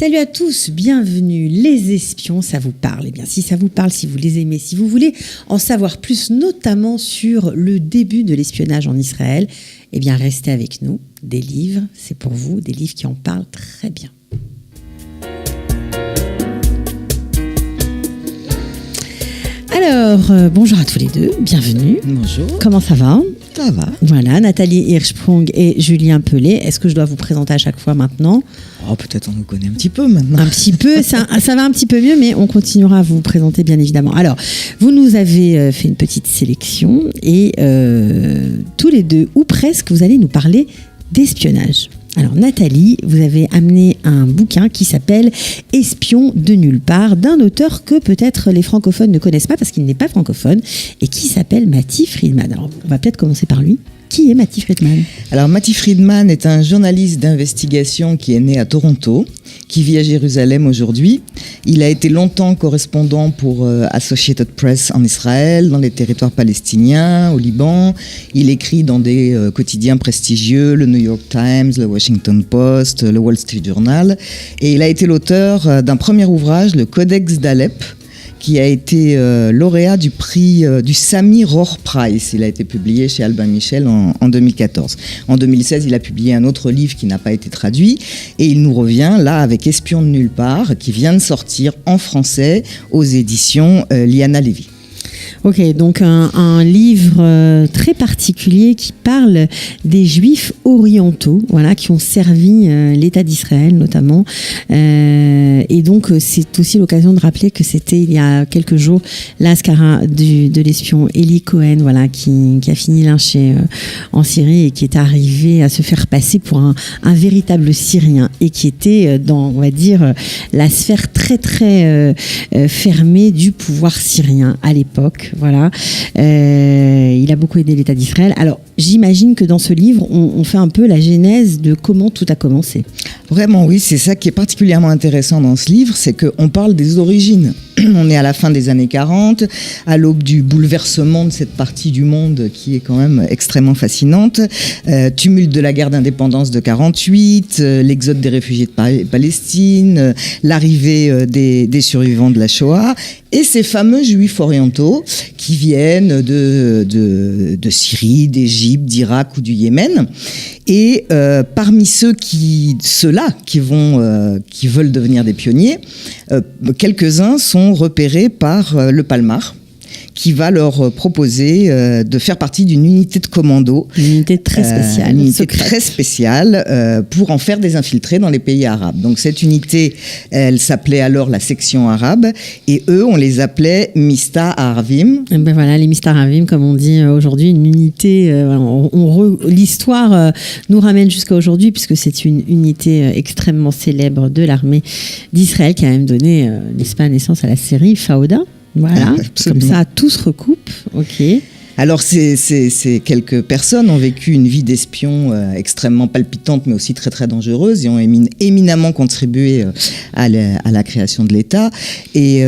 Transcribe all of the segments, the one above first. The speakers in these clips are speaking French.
Salut à tous, bienvenue. Les espions, ça vous parle? Eh bien, si ça vous parle, si vous les aimez, si vous voulez en savoir plus, notamment sur le début de l'espionnage en Israël, eh bien, restez avec nous. Des livres, c'est pour vous, des livres qui en parlent très bien. Alors, bonjour à tous les deux, bienvenue. Bonjour. Comment ça va? Ça va. Voilà, Nathalie Hirschsprung et Julien Pellet. Est-ce que je dois vous présenter à chaque fois maintenant? Oh, peut-être on nous connaît un petit peu maintenant. Un petit peu, ça va un petit peu mieux, mais on continuera à vous présenter bien évidemment. Alors, vous nous avez fait une petite sélection et tous les deux, ou presque, vous allez nous parler d'espionnage. Alors Nathalie, vous avez amené un bouquin qui s'appelle « Espions de nulle part » d'un auteur que peut-être les francophones ne connaissent pas parce qu'il n'est pas francophone et qui s'appelle Matti Friedman. Alors on va peut-être commencer par lui. Qui est Matti Friedman? Alors Matti Friedman est un journaliste d'investigation qui est né à Toronto, qui vit à Jérusalem aujourd'hui. Il a été longtemps correspondant pour Associated Press en Israël, dans les territoires palestiniens, au Liban. Il écrit dans des quotidiens prestigieux, le New York Times, le Washington Post, le Wall Street Journal. Et il a été l'auteur d'un premier ouvrage, le Codex d'Alep, qui a été lauréat du prix du Sami Rohr Prize. Il a été publié chez Albin Michel en 2014. En 2016, il a publié un autre livre qui n'a pas été traduit et il nous revient là avec Espions de nulle part, qui vient de sortir en français aux éditions Liana Levy. Ok, donc un livre très particulier qui parle des Juifs orientaux, voilà, qui ont servi l'État d'Israël notamment. Et donc c'est aussi l'occasion de rappeler que c'était il y a quelques jours l'Ascara de l'espion Eli Cohen, voilà, qui a fini lynché en Syrie et qui est arrivé à se faire passer pour un véritable Syrien et qui était dans, on va dire, la sphère très très fermée du pouvoir syrien à l'époque. Voilà, il a beaucoup aidé l'État d'Israël. Alors, j'imagine que dans ce livre, on fait un peu la genèse de comment tout a commencé. Vraiment, oui, c'est ça qui est particulièrement intéressant dans ce livre, c'est qu'on parle des origines. On est à la fin des années 40, à l'aube du bouleversement de cette partie du monde qui est quand même extrêmement fascinante. Tumulte de la guerre d'indépendance de 48, l'exode des réfugiés de Palestine, l'arrivée des survivants de la Shoah, et ces fameux Juifs orientaux qui viennent de Syrie, d'Égypte, d'Irak ou du Yémen. Et parmi ceux-là qui veulent devenir des pionniers, quelques-uns sont repérés par le Palmar, qui va leur proposer de faire partie d'une unité de commando. Une unité très spéciale. Une unité très spéciale pour en faire des infiltrés dans les pays arabes. Donc cette unité, elle s'appelait alors la section arabe et eux, on les appelait Mista Arvim. Et ben voilà, les Mista Arvim, comme on dit aujourd'hui, une unité, l'histoire nous ramène jusqu'à aujourd'hui puisque c'est une unité extrêmement célèbre de l'armée d'Israël qui a même donné, n'est-ce pas, naissance à la série Fauda. Voilà, absolument. Comme ça, tout se recoupe. Ok. Alors, ces quelques personnes ont vécu une vie d'espion extrêmement palpitante, mais aussi très, très dangereuse, et ont éminemment contribué à la création de l'État. Et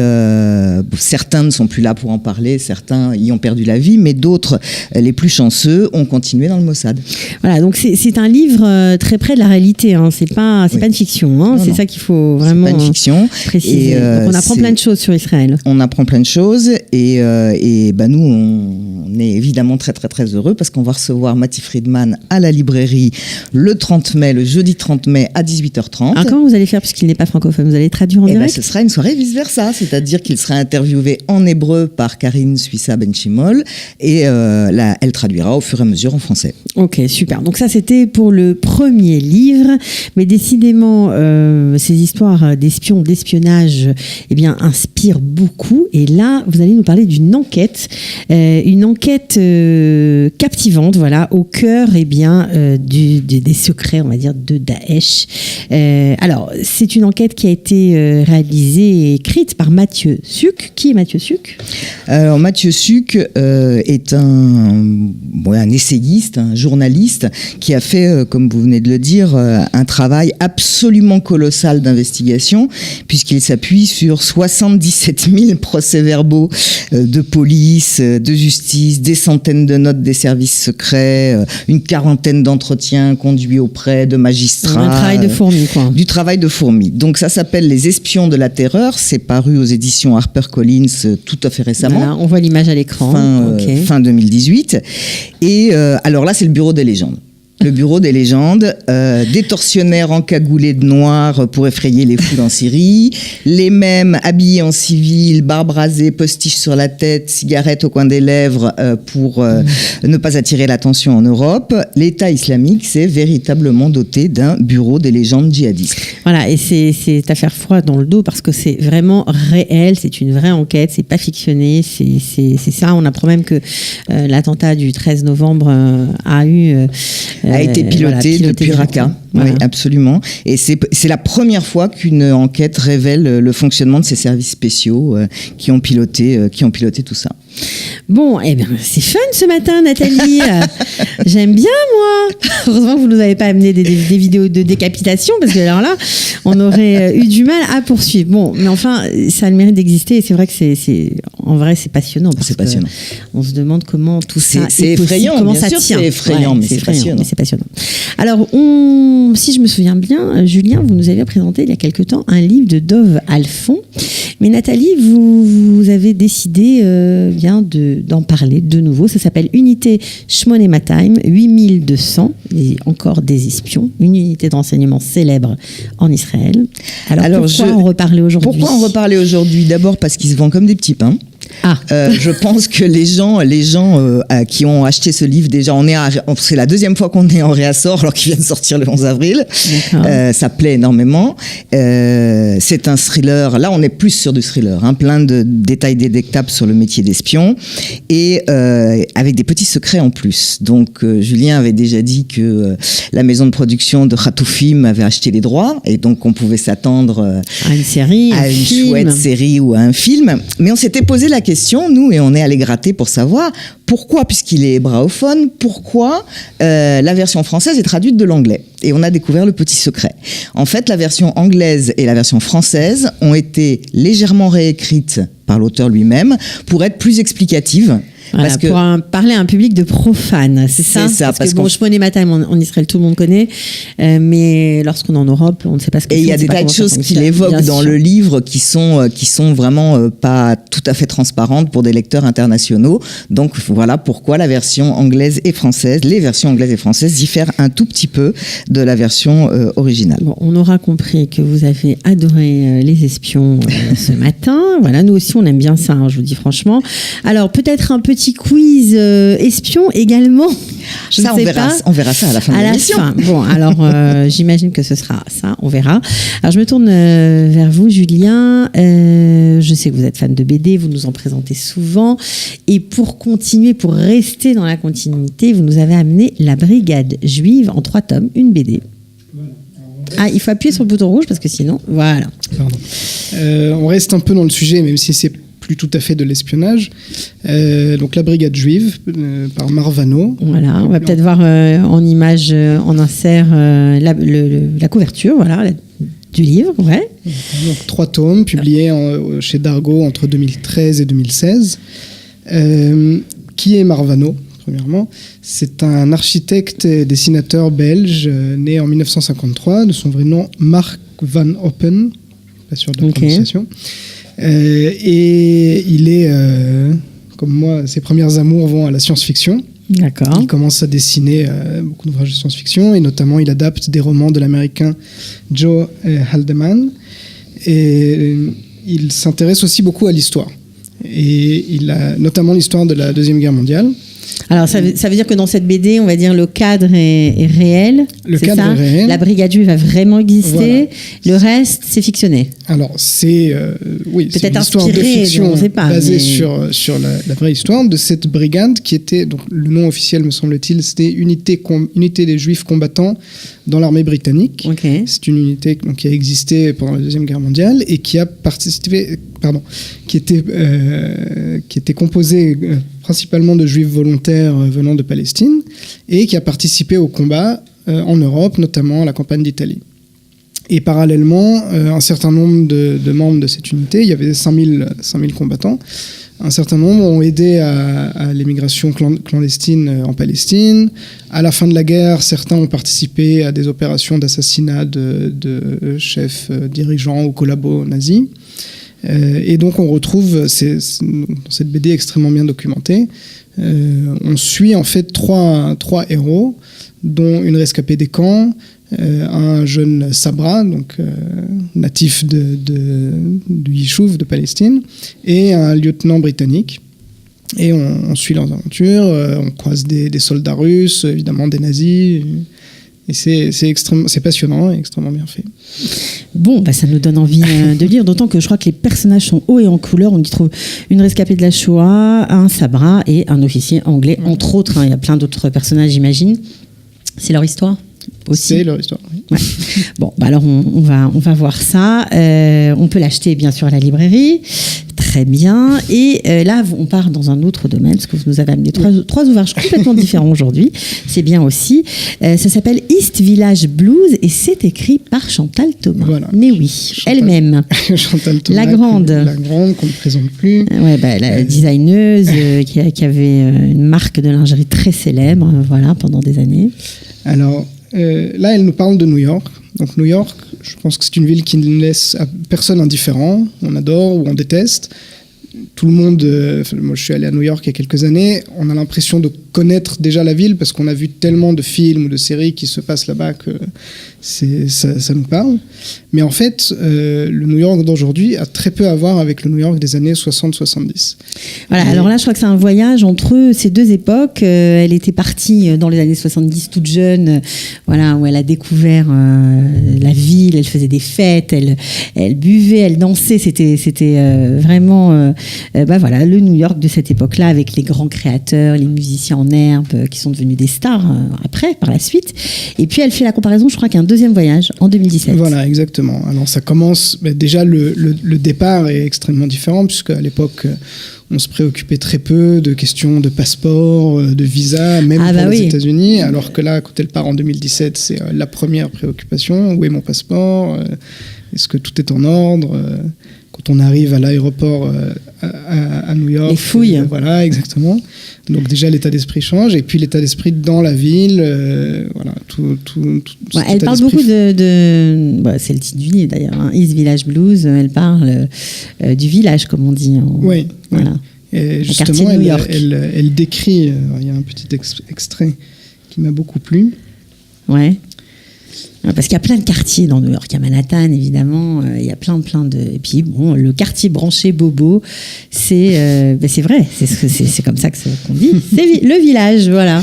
certains ne sont plus là pour en parler, certains y ont perdu la vie, mais d'autres, les plus chanceux, ont continué dans le Mossad. Voilà, donc c'est un livre très près de la réalité, hein. C'est pas une fiction, hein. C'est ça qu'il faut vraiment c'est pas une fiction. Préciser. Et donc on apprend plein de choses sur Israël. On apprend plein de choses, et nous, on est évidemment très très très heureux parce qu'on va recevoir Matti Friedman à la librairie le 30 mai, le jeudi 30 mai à 18h30. Alors comment vous allez faire puisqu'il n'est pas francophone? Vous allez traduire en direct? Ce sera une soirée vice-versa, c'est-à-dire qu'il sera interviewé en hébreu par Karine Suissa Benchimol et elle traduira au fur et à mesure en français. Ok, super. Donc ça c'était pour le premier livre, mais décidément ces histoires d'espions, d'espionnage, eh bien inspirent beaucoup. Et là, vous allez nous parler d'une enquête captivante, voilà, au cœur des secrets, on va dire, de Daesh. Alors, c'est une enquête qui a été réalisée et écrite par Mathieu Suc. Qui est Mathieu Suc? Alors, Mathieu Suc est un essayiste, un journaliste qui a fait, comme vous venez de le dire, un travail absolument colossal d'investigation, puisqu'il s'appuie sur 77 000 procès-verbaux de police, de justice, des centaines de notes des services secrets, une quarantaine d'entretiens conduits auprès de magistrats. Un travail de fourmi, quoi. Du travail de fourmi. Donc ça s'appelle Les Espions de la Terreur. C'est paru aux éditions HarperCollins tout à fait récemment. Voilà, on voit l'image à l'écran. Fin 2018. Et alors là, c'est le bureau des légendes. Le bureau des légendes, des tortionnaires encagoulés de noir pour effrayer les foules en Syrie, les mêmes habillés en civil, barbes rasées, postiches sur la tête, cigarettes au coin des lèvres pour ne pas attirer l'attention en Europe. L'État islamique s'est véritablement doté d'un bureau des légendes djihadistes. Voilà, et c'est à faire froid dans le dos parce que c'est vraiment réel, c'est une vraie enquête, c'est pas fictionné, c'est ça. On apprend même que l'attentat du 13 novembre a été piloté depuis Raqqa. Voilà. Oui, absolument. Et c'est la première fois qu'une enquête révèle le fonctionnement de ces services spéciaux qui ont piloté tout ça. Bon, eh bien, c'est fun ce matin, Nathalie. J'aime bien, moi. Heureusement que vous ne nous avez pas amené des vidéos de décapitation, parce que alors là, on aurait eu du mal à poursuivre. Bon, mais enfin, ça a le mérite d'exister, et c'est vrai que en vrai, c'est passionnant. C'est passionnant. On se demande comment tout ça c'est effrayant, comment bien ça sûr, tient. C'est effrayant, mais c'est passionnant. C'est passionnant. Alors, si je me souviens bien, Julien, vous nous avez présenté il y a quelque temps un livre de Dov Alphon. Mais Nathalie, vous avez décidé d'en parler de nouveau. Ça s'appelle Unité Shmonématayim, 8200, et encore des espions, une unité d'enseignement célèbre en Israël. Alors pourquoi en reparler aujourd'hui ? Pourquoi en reparler aujourd'hui ? D'abord parce qu'il se vend comme des petits pains. Je pense que les gens qui ont acheté ce livre, déjà, c'est la deuxième fois qu'on est en réassort alors qu'il vient de sortir le 11 avril. Ça plaît énormément. C'est un thriller. Là, on est plus sur du thriller, plein de détails détectables sur le métier d'espion et avec des petits secrets en plus. Donc, Julien avait déjà dit que la maison de production de Khatoufim avait acheté les droits et donc on pouvait s'attendre à une série, à une chouette série ou à un film. Mais on s'était posé la question, nous, et on est allé gratter pour savoir pourquoi, puisqu'il est hébraophone, pourquoi la version française est traduite de l'anglais. Et on a découvert le petit secret. En fait, la version anglaise et la version française ont été légèrement réécrites par l'auteur lui-même pour être plus explicatives. Voilà, parce que, pour parler à un public de profanes, c'est ça. Parce que bon, Shmonématayim en Israël, tout le monde connaît, mais lorsqu'on est en Europe, on ne sait pas ce que c'est. Et il y a des tas de choses qu'il évoque dans le livre qui sont vraiment pas tout à fait transparentes pour des lecteurs internationaux. Donc voilà pourquoi les versions anglaises et françaises diffèrent un tout petit peu de la version originale. Bon, on aura compris que vous avez adoré Les Espions ce matin. Voilà, nous aussi on aime bien ça, je vous dis franchement. Alors peut-être un petit quiz espion également. On verra ça à la fin de l'émission. Bon, alors j'imagine que ce sera ça, on verra. Alors je me tourne vers vous, Julien. Je sais que vous êtes fan de BD, vous nous en présentez souvent. Et pour rester dans la continuité, vous nous avez amené La Brigade Juive en 3 tomes, une BD. Il faut appuyer sur le bouton rouge parce que sinon, voilà. Pardon. On reste un peu dans le sujet, même si c'est plus tout à fait de l'espionnage. Donc La Brigade Juive par Marvano. Voilà, on va peut-être voir en image, en insert, la couverture, voilà, du livre, ouais. Donc 3 tomes publiés chez Dargaud entre 2013 et 2016. Qui est Marvano ? Premièrement, c'est un architecte et dessinateur belge né en 1953, de son vrai nom Mark Van Oppen, pas sûr de la prononciation. Et il est, comme moi, ses premières amours vont à la science-fiction. D'accord. Il commence à dessiner beaucoup d'ouvrages de science-fiction et notamment il adapte des romans de l'américain Joe Haldeman. Et il s'intéresse aussi beaucoup à l'histoire. Et il a notamment l'histoire de la Deuxième Guerre mondiale. Alors, ça veut dire que dans cette BD, on va dire le cadre est réel. Le cadre est réel. La Brigade Juive va vraiment exister. Voilà. Le reste, c'est fictionné. Alors, c'est peut-être une histoire inspiré, de fiction on sait pas, basée sur la vraie histoire de cette brigade qui était, donc le nom officiel me semble-t-il, c'était unité des Juifs combattants dans l'armée britannique. Okay. C'est une unité donc, qui a existé pendant la Deuxième Guerre mondiale et qui a participé, qui était composée principalement de Juifs volontaires venant de Palestine et qui a participé au combat en Europe, notamment à la campagne d'Italie. Et parallèlement, un certain nombre de membres de cette unité, il y avait 5000 combattants, un certain nombre ont aidé à l'émigration clandestine en Palestine. À la fin de la guerre, certains ont participé à des opérations d'assassinat de chefs dirigeants ou collabos nazis. Et donc on retrouve dans cette BD extrêmement bien documentée, on suit en fait trois héros, dont une rescapée des camps, un jeune Sabra, donc natif du Yishuv de Palestine, et un lieutenant britannique. Et on suit leurs aventures, on croise des soldats russes, évidemment des nazis. Et c'est passionnant et extrêmement bien fait. Bon, ça nous donne envie de lire, d'autant que je crois que les personnages sont hauts et en couleur. On y trouve une rescapée de la Shoah, un Sabra et un officier anglais, entre autres. Il y a plein d'autres personnages, j'imagine. C'est leur histoire aussi. C'est leur histoire, oui. Ouais. Bon, alors on va voir ça. On peut l'acheter bien sûr à la librairie. Très bien. Et là, on part dans un autre domaine, parce que vous nous avez amené trois ouvrages complètement différents aujourd'hui. C'est bien aussi. Ça s'appelle East Village Blues et c'est écrit par Chantal Thomas. Voilà. Mais oui, elle-même. Chantal Thomas. La grande. Qu'on ne présente plus. La designeuse qui avait une marque de lingerie très célèbre, pendant des années. Alors, là, elle nous parle de New York. Donc New York, je pense que c'est une ville qui ne laisse à personne indifférent. On adore ou on déteste. Tout le monde, moi je suis allé à New York il y a quelques années, on a l'impression de connaître déjà la ville parce qu'on a vu tellement de films ou de séries qui se passent là-bas que ça nous parle. Mais en fait, le New York d'aujourd'hui a très peu à voir avec le New York des années 60-70. Voilà, alors là je crois que c'est un voyage entre ces deux époques. Elle était partie dans les années 70 toute jeune, où elle a découvert la ville, elle faisait des fêtes, elle buvait, elle dansait, c'était vraiment... le New York de cette époque-là, avec les grands créateurs, les musiciens en herbe qui sont devenus des stars par la suite. Et puis elle fait la comparaison, je crois qu'il y a un deuxième voyage en 2017. Voilà, exactement. Alors ça commence, déjà le départ est extrêmement différent, puisque à l'époque on se préoccupait très peu de questions de passeport, de visa, même pour les États-Unis, alors que là, quand elle part en 2017, c'est la première préoccupation. Où est mon passeport ? Est-ce que tout est en ordre ? Quand on arrive à l'aéroport à New York. Les fouilles. Voilà, exactement. Donc déjà, l'état d'esprit change. Et puis l'état d'esprit dans la ville, elle parle beaucoup c'est le titre du livre d'ailleurs, East Village Blues. Elle parle du village, comme on dit. Oui. Voilà. Et justement, elle décrit, il y a un petit extrait qui m'a beaucoup plu. Ouais. Parce qu'il y a plein de quartiers dans New York. Il y a Manhattan, évidemment. Il y a plein de... Et puis, le quartier branché Bobo, c'est vrai. C'est comme ça qu'on dit. C'est le village, voilà.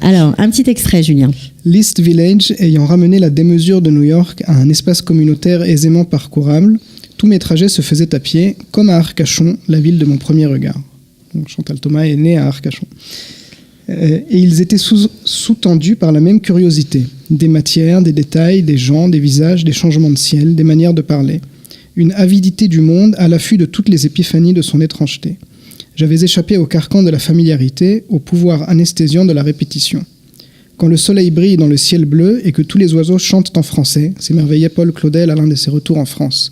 Alors, un petit extrait, Julien. L'East Village ayant ramené la démesure de New York à un espace communautaire aisément parcourable, tous mes trajets se faisaient à pied, comme à Arcachon, la ville de mon premier regard. Donc, Chantal Thomas est née à Arcachon. Et ils étaient sous-tendus par la même curiosité. Des matières, des détails, des gens, des visages, des changements de ciel, des manières de parler. Une avidité du monde à l'affût de toutes les épiphanies de son étrangeté. J'avais échappé au carcan de la familiarité, au pouvoir anesthésiant de la répétition. Quand le soleil brille dans le ciel bleu et que tous les oiseaux chantent en français, s'émerveillait Paul Claudel à l'un de ses retours en France.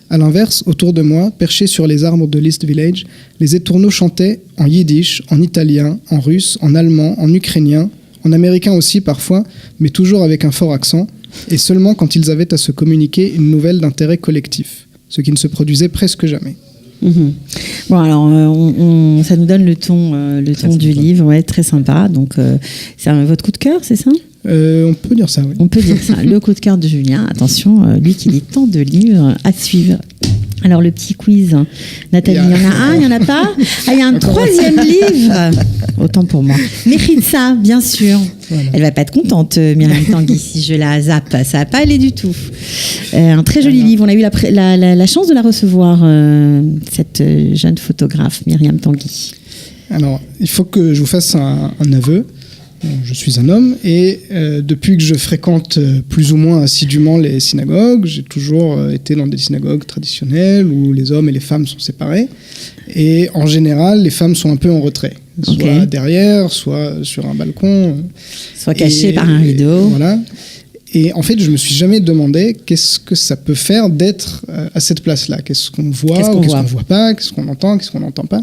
À l'inverse, autour de moi, perchés sur les arbres de l'East Village, les étourneaux chantaient en yiddish, en italien, en russe, en allemand, en ukrainien, en américain aussi parfois, mais toujours avec un fort accent, et seulement quand ils avaient à se communiquer une nouvelle d'intérêt collectif, ce qui ne se produisait presque jamais. Mmh. Bon, alors ça nous donne le ton du livre, très sympa. Donc c'est votre coup de cœur, c'est ça ? On peut dire ça, oui. On peut dire ça. Le coup de cœur de Julien. Attention, lui qui lit tant de livres à suivre. Alors le petit quiz, Nathalie, il y en a un, il n'y en a pas ? Il y a un troisième livre. Autant pour moi. Méritza, bien sûr. Voilà. Elle va pas être contente, Myriam Tanguy, si je la zappe. Ça va pas aller du tout. Un très joli livre. On a eu la chance de la recevoir, cette jeune photographe, Myriam Tanguy. Alors, il faut que je vous fasse un aveu. Je suis un homme et depuis que je fréquente plus ou moins assidûment les synagogues, j'ai toujours été dans des synagogues traditionnelles où les hommes et les femmes sont séparés. Et en général, les femmes sont un peu en retrait. Soit derrière, soit sur un balcon. Soit cachées par un rideau. Voilà. Et en fait, je me suis jamais demandé qu'est-ce que ça peut faire d'être à cette place-là. Qu'est-ce qu'on voit, qu'est-ce qu'on voit pas, qu'est-ce qu'on entend, qu'est-ce qu'on n'entend pas.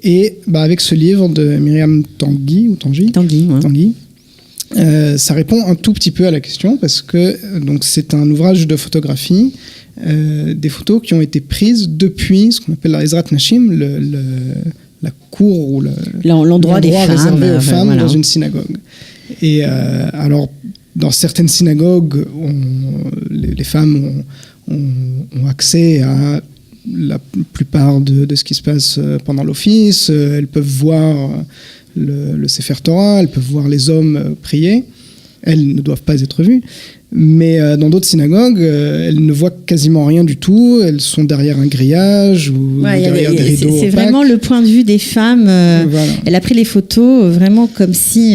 Et avec ce livre de Myriam Tanguy, ça répond un tout petit peu à la question, parce que donc, c'est un ouvrage de photographie, des photos qui ont été prises depuis ce qu'on appelle la Ezrat Nashim, la cour ou l'endroit des femmes, réservé aux femmes dans une synagogue. Et alors, dans certaines synagogues, les femmes ont accès à la plupart de ce qui se passe pendant l'office. Elles peuvent voir le Sefer Torah, elles peuvent voir les hommes prier. Elles ne doivent pas être vues. Mais dans d'autres synagogues, elles ne voient quasiment rien du tout. Elles sont derrière un grillage ou derrière des rideaux. C'est vraiment le point de vue des femmes. Voilà. Elle a pris les photos vraiment comme si,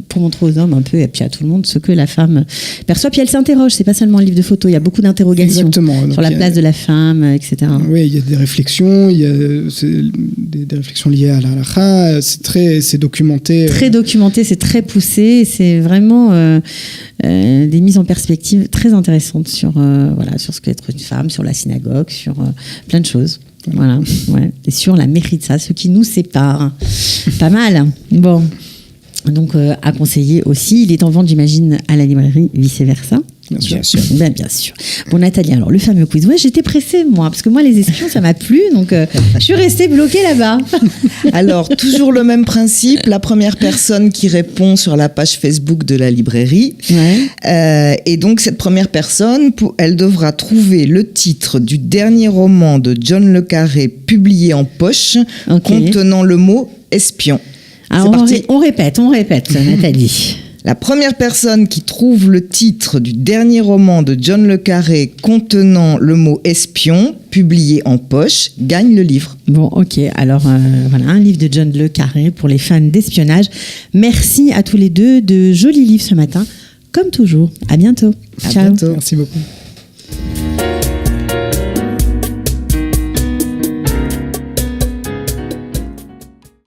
pour montrer aux hommes un peu, et puis à tout le monde, ce que la femme perçoit. Puis elle s'interroge, c'est pas seulement un livre de photos, il y a beaucoup d'interrogations sur la place de la femme, etc. Oui, il y a des réflexions, il y a des réflexions liées à la halakha. C'est documenté. Très documenté, c'est très poussé, c'est vraiment des mises en perspective très intéressantes sur ce qu'est être une femme, sur la synagogue, sur plein de choses. Voilà, ouais. Et sur la méritza, ce qui nous sépare. Pas mal. Bon, donc à conseiller aussi. Il est en vente, j'imagine, à la librairie, vice versa. Bien sûr. Bien sûr. Bon, Nathalie, alors le fameux quiz. Ouais, j'étais pressée, moi, parce que moi, les espions, ça m'a plu, donc je suis restée bloquée là-bas. Alors, toujours le même principe. La première personne qui répond sur la page Facebook de la librairie. Ouais. Et donc, cette première personne, elle devra trouver le titre du dernier roman de John le Carré publié en poche, contenant le mot espion. Alors, on répète, Nathalie. La première personne qui trouve le titre du dernier roman de John le Carré contenant le mot espion, publié en poche, gagne le livre. Bon, ok. Alors, voilà, un livre de John le Carré pour les fans d'espionnage. Merci à tous les deux. De jolis livres ce matin, comme toujours. À bientôt. À bientôt. Merci beaucoup.